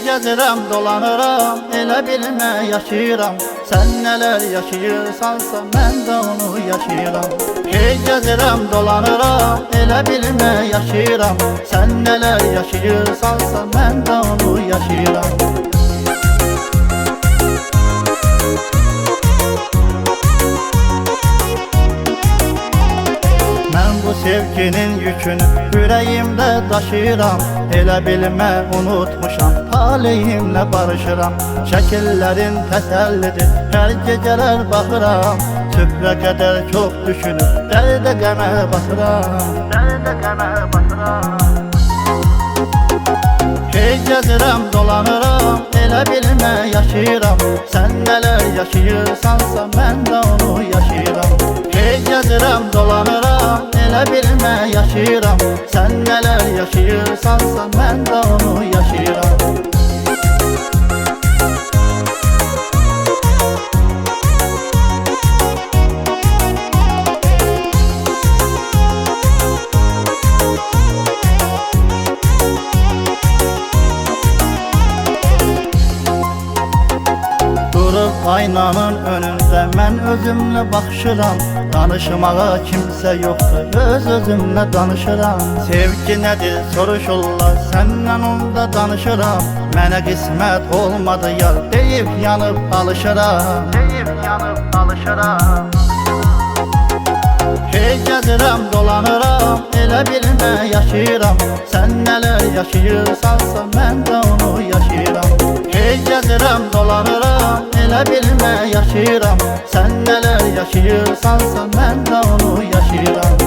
Gəzirəm, dolanıram, elə bilmə yaşayıram. Sən nələr yaşayırsansa mən də onu yaşayıram. Gəzirəm, dolanıram, elə bilmə yaşayıram. Sən nələr yaşayırsansa mən də onu yaşayıram. Mən bu sevginin yükünü ürəyimdə daşıyıram. Elə bilmə unutmuşam, taleyimlə barışıram. Şəkillərin təsəllidir, hər gecələr baxıram. Sübhə qədər çox düşünüb, dərdə qəmə batıram. Gəzirəm, dolanıram, elə bilmə yaşayıram. Sən nələr yaşayırsansa mən də onu yaşayıram. Gəzirəm, dolanıram, elə bilmə yaşayıram. Sən nələr yaşayırsansa mən də onu yaşayıram. Durub aynanın önündə mən özümlə baxışıram. Danışmağa kimsə yoxdur, öz-özümlə danışıram. Sevgi nədir soruşurlar, səndən onda danışıram. Mənə qismət olmadı yar, deyib yanıb alışıram. Gəzirəm, dolanıram, elə bilmə yaşayıram. Sən nələr yaşayırsansa mən də onu yaşayıram. Gəzirəm, dolanıram, elə bilmə yaşayıram. Sən nələr yaşayırsansa mən də onu yaşayıram.